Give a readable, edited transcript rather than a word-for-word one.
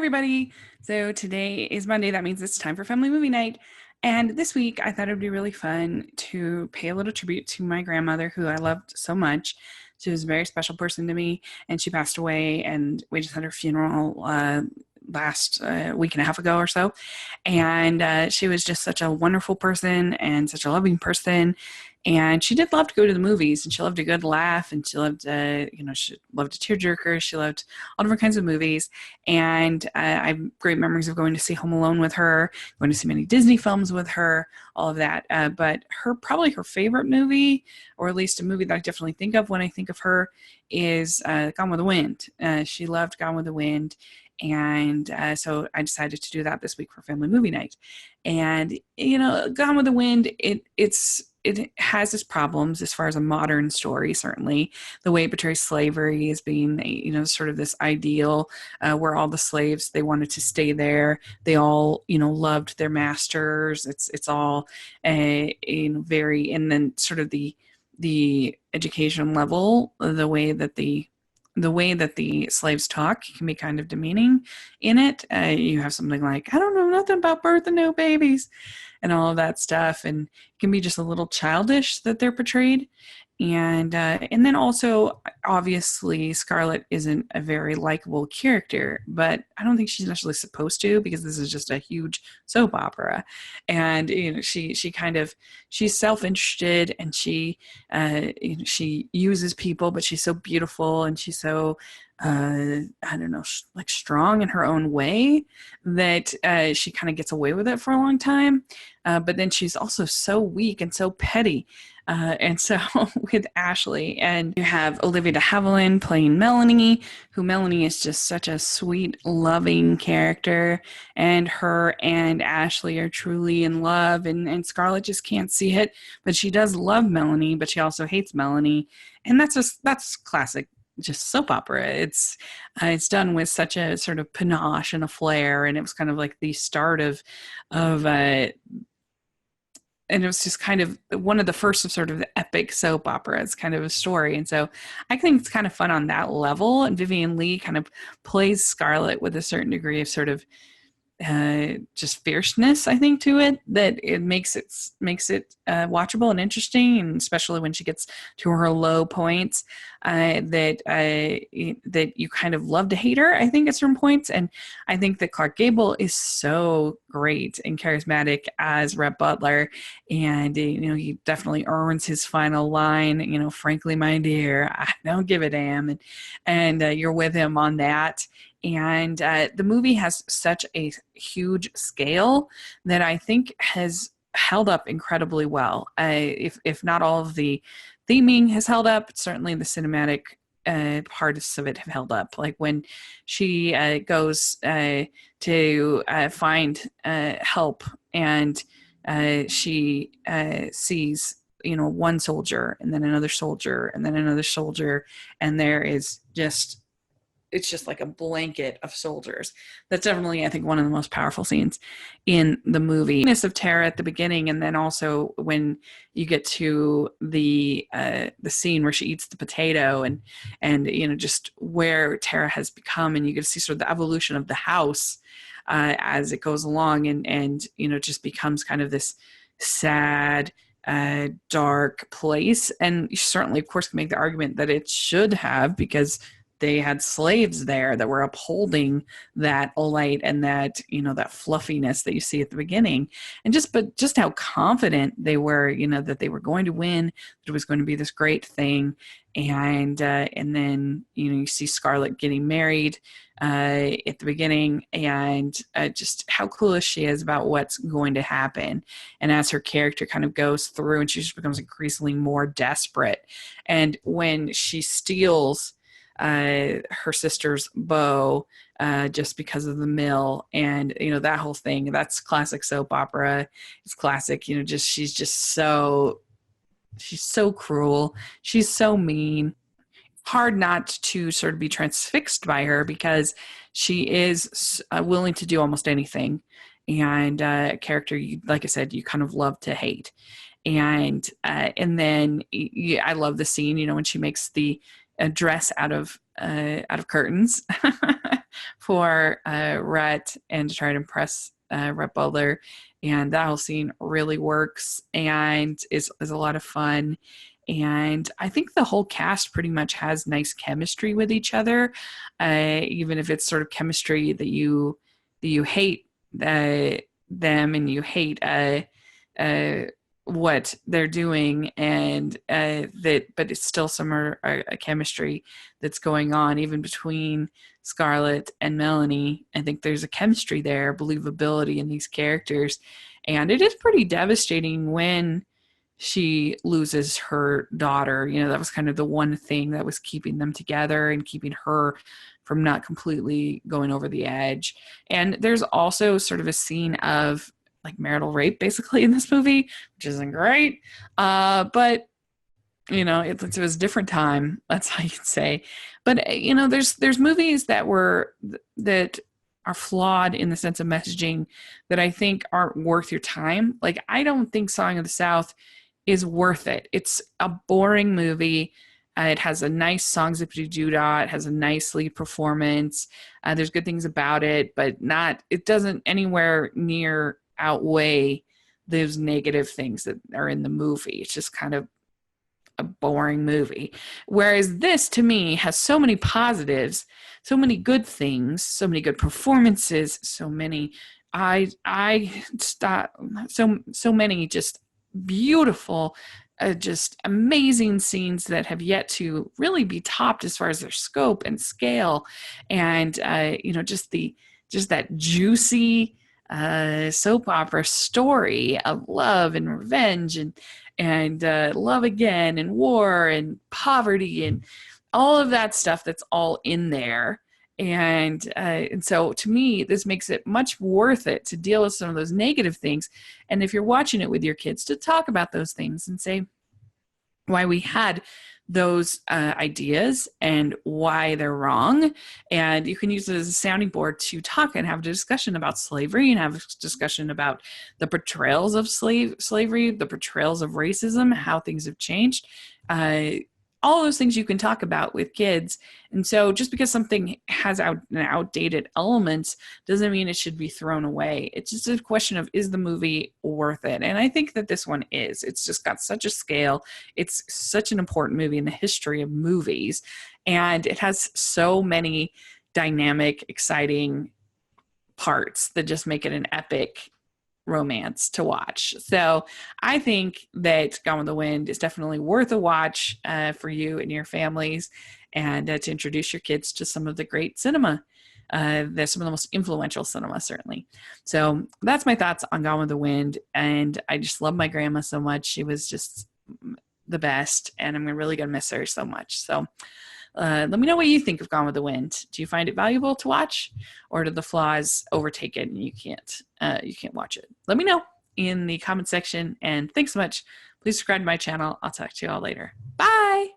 everybody. So today is Monday. That means it's time for family movie night. And this week, I thought it would be really fun to pay a little tribute to my grandmother, who I loved so much. She was a very special person to me, and she passed away, and we just had her funeral last week and a half ago or so. And she was just such a wonderful person and such a loving person. And she did love to go to the movies, and she loved a good laugh, and she loved, she loved a tearjerker. She loved all different kinds of movies. And I have great memories of going to see Home Alone with her, going to see many Disney films with her, all of that. But probably her favorite movie, or at least a movie that I definitely think of when I think of her, is Gone with the Wind. She loved Gone with the Wind. And so I decided to do that this week for family movie night. And Gone with the Wind, it has its problems as far as a modern story. Certainly, the way it portrays slavery as being sort of this ideal where all the slaves, they wanted to stay there. They all loved their masters. It's all very, and then sort of the education level, the way that the slaves talk can be kind of demeaning in it. You have something like, I don't know nothing about birth and no babies, and all of that stuff. And it can be just a little childish that they're portrayed. And then also, obviously, Scarlett isn't a very likable character, but I don't think she's necessarily supposed to, because this is just a huge soap opera. And she's self-interested, and she uses people, but she's so beautiful, and she's so I don't know, like strong in her own way, that she kind of gets away with it for a long time. But then she's also so weak and so petty. And so with Ashley, and you have Olivia de Havilland playing Melanie, who Melanie is just such a sweet, loving character. And her and Ashley are truly in love, and Scarlett just can't see it. But she does love Melanie, but she also hates Melanie. And that's classic just soap opera. It's done with such a sort of panache and a flair, and it was kind of like the start of and it was just kind of one of the first of sort of the epic soap operas kind of a story. And so I think it's kind of fun on that level. And Vivian Leigh kind of plays Scarlett with a certain degree of sort of just fierceness, I think, to it, that it makes it watchable and interesting, and especially when she gets to her low points, that you kind of love to hate her, I think, at certain points. And I think that Clark Gable is so great and charismatic as Rhett Butler, and he definitely earns his final line. Frankly, my dear, I don't give a damn, and you're with him on that. And the movie has such a huge scale that I think has held up incredibly well. If not all of the theming has held up, certainly the cinematic parts of it have held up. Like when she goes to find help, and she sees one soldier, and then another soldier, and then another soldier, and there is just, it's just like a blanket of soldiers. That's definitely, I think, one of the most powerful scenes in the movie. Of Tara at the beginning, and then also when you get to the scene where she eats the potato, and just where Tara has become, and you get to see sort of the evolution of the house as it goes along, and just becomes kind of this sad, dark place. And you certainly, of course, can make the argument that it should have, because they had slaves there that were upholding that light and that that fluffiness that you see at the beginning. And just how confident they were, that they were going to win, that it was going to be this great thing. And then you see Scarlett getting married at the beginning, and just how clueless she is about what's going to happen. And as her character kind of goes through, and she just becomes increasingly more desperate. And when she steals her sister's bow just because of the mill, and that whole thing, that's classic soap opera. It's classic, she's so cruel, she's so mean. Hard not to sort of be transfixed by her, because she is willing to do almost anything, and a character, like I said, you kind of love to hate. And then I love the scene, when she makes the a dress out of curtains. for Rhett and to try to impress Rhett Butler. And that whole scene really works and is a lot of fun. And I think the whole cast pretty much has nice chemistry with each other, even if it's sort of chemistry that you hate them and you hate uh, what they're doing, and but it's still some a chemistry that's going on even between Scarlett and Melanie. I think there's a chemistry there, believability in these characters, and it is pretty devastating when she loses her daughter. That was kind of the one thing that was keeping them together and keeping her from not completely going over the edge. And there's also sort of a scene of like marital rape basically in this movie, which isn't great. But it was a different time. That's how you could say. But there's movies that are flawed in the sense of messaging that I think aren't worth your time. Like, I don't think Song of the South is worth it. It's a boring movie. It has a nice song, Zippity Doo Dah. It has a nice lead performance. There's good things about it, but it doesn't anywhere near outweigh those negative things that are in the movie. It's just kind of a boring movie. Whereas this, to me, has so many positives, so many good things, so many good performances, so many so many just beautiful, just amazing scenes that have yet to really be topped as far as their scope and scale, and just that juicy soap opera story of love and revenge and love again and war and poverty and all of that stuff that's all in there. And so to me, this makes it much worth it to deal with some of those negative things. And if you're watching it with your kids, to talk about those things and say why we had those ideas and why they're wrong. And you can use it as a sounding board to talk and have a discussion about slavery and have a discussion about the portrayals of slavery, the portrayals of racism, how things have changed. All those things you can talk about with kids. And so just because something has an outdated elements doesn't mean it should be thrown away. It's just a question of, is the movie worth it? And I think that this one is. It's just got such a scale. It's such an important movie in the history of movies. And it has so many dynamic, exciting parts that just make it an epic romance to watch. So I think that Gone with the Wind is definitely worth a watch for you and your families, and to introduce your kids to some of the great cinema. There's some of the most influential cinema, certainly. So that's my thoughts on Gone with the Wind. And I just love my grandma so much. She was just the best, and I'm really going to miss her so much. So let me know what you think of Gone with the Wind. Do you find it valuable to watch, or do the flaws overtake it and you can't watch it? Let me know in the comment section, and thanks so much. Please subscribe to my channel. I'll talk to you all later. Bye.